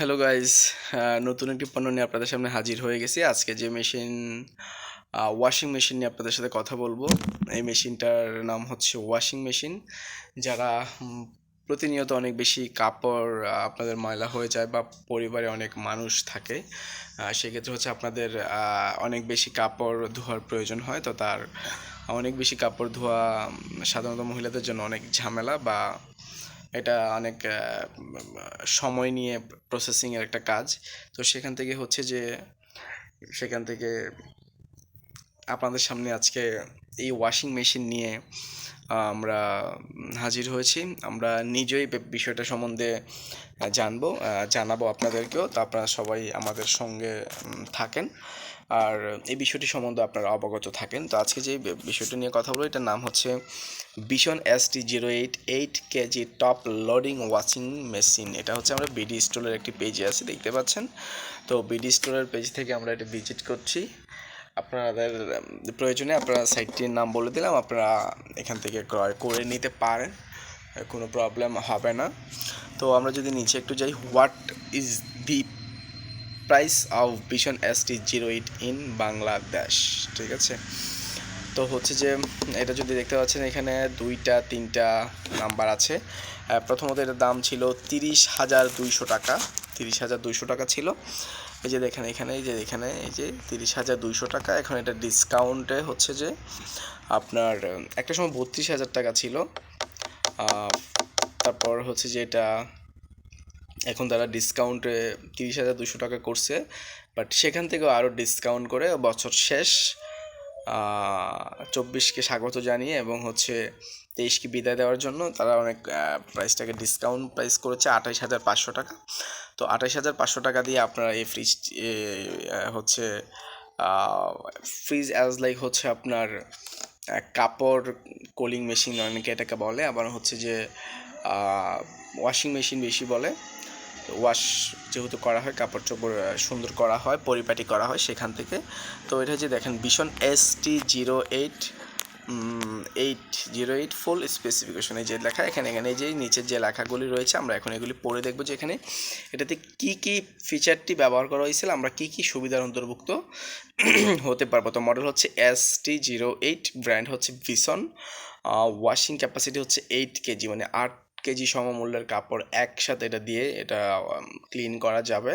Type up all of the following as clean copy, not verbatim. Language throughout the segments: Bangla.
হ্যালো গাইস, নতুন একটি পণ্য নিয়ে আপনাদের সামনে হাজির হয়ে গেছি। আজকে যে ওয়াশিং মেশিন নিয়ে আপনাদের সাথে কথা বলবো, এই মেশিনটার নাম হচ্ছে ওয়াশিং মেশিন। যারা প্রতিনিয়ত অনেক বেশি কাপড় আপনাদের ময়লা হয়ে যায় বা পরিবারে অনেক মানুষ থাকে, সেক্ষেত্রে হচ্ছে আপনাদের অনেক বেশি কাপড় ধোয়ার প্রয়োজন হয়। তো তার অনেক বেশি কাপড় ধোয়া সাধারণত মহিলাদের জন্য অনেক ঝামেলা, বা এটা অনেক সময় নিয়ে প্রসেসিংয়ের একটা কাজ। তো সেখান থেকে আপনাদের সামনে আজকে এই ওয়াশিং মেশিন নিয়ে আমরা হাজির হয়েছি। আমরা নিজেই বিষয়টা সম্বন্ধে জানাবো আপনাদেরকেও। তো আপনারা সবাই আমাদের সঙ্গে থাকেন আর এই বিষয়টি সম্বন্ধে আপনারা অবগত থাকেন। তো আজকে যে বিষয়টি নিয়ে কথা বলবো, এটার নাম হচ্ছে vision ST08 8 KG top loading washing machine. এটা হচ্ছে আমরা বিডি স্টোরের একটি পেজে আছে, দেখতে পাচ্ছেন। তো বিডি স্টোরের পেজ থেকে আমরা এটা ভিজিট করছি। আপনাদের প্রয়োজনে আপনারা সাইটটির নাম বলে দিলাম, আপনারা এখান থেকে ক্রয় করে নিতে পারেন, কোনো প্রবলেম হবে না। তো আমরা যদি নিচে একটু যাই, what is the price of vision ST08 in Bangladesh, ঠিক আছে। তো হচ্ছে যে এটা যদি দেখতে পাচ্ছেন, এখানে 2-3টা নাম্বার আছে। প্রথমত এটার দাম ছিল 30,200 টাকা। 30,200 টাকা ছিল। এই যে দেখেন এখানে, এই যে 30,200 টাকা। এখন এটা ডিসকাউন্টে হচ্ছে যে আপনার একটা সময় 32,000 টাকা ছিল। তারপর হচ্ছে যে এটা এখন তারা ডিসকাউন্টে 30,200 টাকা করছে, বাট সেখান থেকেও আরও ডিসকাউন্ট করে বছর শেষ 24কে স্বাগত জানিয়ে এবং হচ্ছে 23কে বিদায় দেওয়ার জন্য তারা অনেক প্রাইসটাকে ডিসকাউন্ট প্রাইস করেছে 28,500 টাকা। তো 28,500 টাকা দিয়ে আপনারা এই ফ্রিজ হচ্ছে ফ্রিজ অ্যাজ লাইক হচ্ছে আপনার কাপড় কোলিং মেশিন অনেকে এটাকে বলে, আবার হচ্ছে যে ওয়াশিং মেশিন বেশি বলে। ওয়াশ যেহেতু করা হয়, কাপড় চোপড় সুন্দর করা হয়, পরিপাটি করা হয় সেখান থেকে। তো এটা যে দেখেন ভিশন ST08 ফুল স্পেসিফিকেশন, এই যে লেখা এখানে এই যে নিচের যে লেখাগুলি রয়েছে, আমরা এখন এগুলি পড়ে দেখবো যে এখানে এটাতে কি কি ফিচারটি ব্যবহার করা হয়েছিল, আমরা কি কি সুবিধার অন্তর্ভুক্ত হতে পারবো। তো মডেল হচ্ছে ST08, ব্র্যান্ড হচ্ছে ভিশন, ওয়াশিং ক্যাপাসিটি হচ্ছে 8 কেজি, মানে 8 কেজি সমমূল্যের কাপড় একসাথে এটা দিয়ে এটা ক্লিন করা যাবে।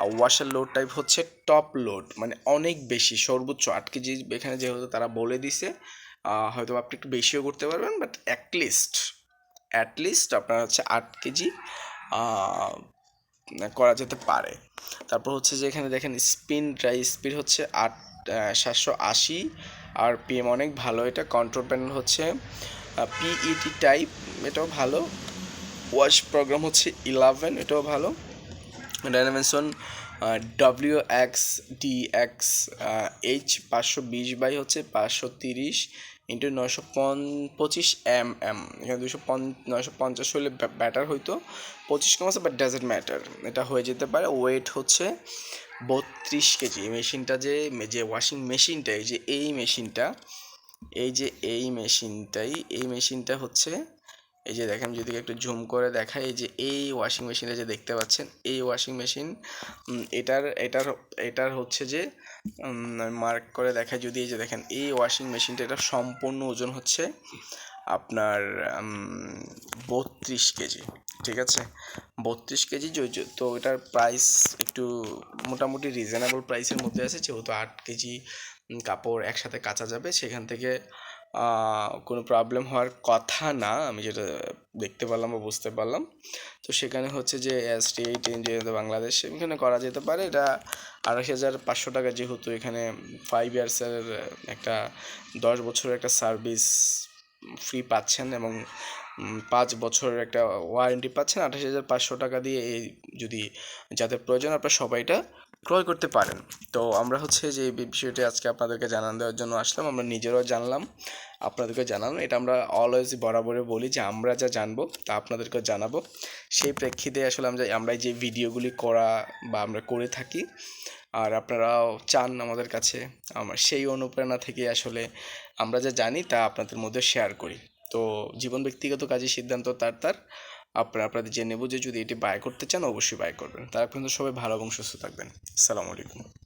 আর ওয়াশার লোড টাইপ হচ্ছে টপ লোড, মানে অনেক বেশি, সর্বোচ্চ 8 কেজি। এখানে যেহেতু তারা বলে দিছে, হয়তো আপনি একটু বেশিও করতে পারবেন, বাট অ্যাটলিস্ট আপনার হচ্ছে 8 কেজি করা যেতে পারে। তারপর হচ্ছে যে এখানে দেখেন ড্রাই স্পিড হচ্ছে 780 RPM, অনেক ভালো এটা। কন্ট্রোল প্যানেল হচ্ছে PET টাইপ, এটাও ভালো। ওয়াশ প্রোগ্রাম হচ্ছে 11, এটাও ভালো। ডাইমেনশন WXDX H 520 হচ্ছে 530 ইন্টু 925 mm। এখানে 950 হলে ব্যাটার হইতো, 25 কম আছে, বাট ডাজেন্ট ম্যাটার, এটা হয়ে যেতে পারে। ওয়েট হচ্ছে 32 কেজি। এই মেশিনটা যে ওয়াশিং মেশিনটা, এই মেশিনটা হচ্ছে, এই যে দেখেন, যদি একটু জুম করে দেখাই, এই যে এই ওয়াশিং মেশিনটা যে দেখতে পাচ্ছেন, এই ওয়াশিং মেশিন এটার হচ্ছে যে মার্ক করে দেখায় যদি, এই যে দেখেন এই ওয়াশিং মেশিনটা, এটা সম্পূর্ণ ওজন হচ্ছে আপনার 32 কেজি, ঠিক আছে, 32 কেজি। তো এটার প্রাইস একটু মোটামুটি রিজনেবল প্রাইসের মধ্যে আছে, যেহেতু 8 কেজি কাপড় একসাথে কাচা যাবে, সেখান থেকে কোনো প্রবলেম হওয়ার কথা না, আমি যেটা দেখতে পারলাম বা বুঝতে পারলাম। তো সেখানে হচ্ছে যে ST8 ইন্ডিয়া বাংলাদেশ, এখানে করা যেতে পারে। এটা 28,500 টাকা, যেহেতু এখানে 5 ইয়ার্সের একটা 10 বছরের একটা সার্ভিস ফ্রি পাচ্ছেন এবং 5 বছরের একটা ওয়ারেন্টি পাচ্ছেন। 28,500 টাকা দিয়ে এই যদি যাদের প্রয়োজন, আপনারা সবাইটা ক্রয় করতে পারেন। তো আমরা হচ্ছে যে এই বিষয়টি আজকে আপনাদেরকে জানান দেওয়ার জন্য আসলাম, আমরা নিজেরাও জানলাম, আপনাদেরকে জানালাম। এটা আমরা অলওয়েজ বরাবরই বলি যে আমরা যা জানবো তা আপনাদেরকেও জানাবো। সেই প্রেক্ষিতে আসলে আমরা যে ভিডিওগুলি করা বা আমরা করে থাকি, আর আপনারাও চান আমাদের কাছে, আমার সেই অনুপ্রেরণা থেকে আসলে আমরা যা জানি তা আপনাদের মধ্যে শেয়ার করি। তো জীবন ব্যক্তিগত কাজের সিদ্ধান্ত তার আপনাদের জেনে বুঝে যদি এটি বাই করতে চান অবশ্যই বাই করবেন। তারা পর্যন্ত সবাই ভালো এবং সুস্থ থাকবেন। আসসালামু আলাইকুম।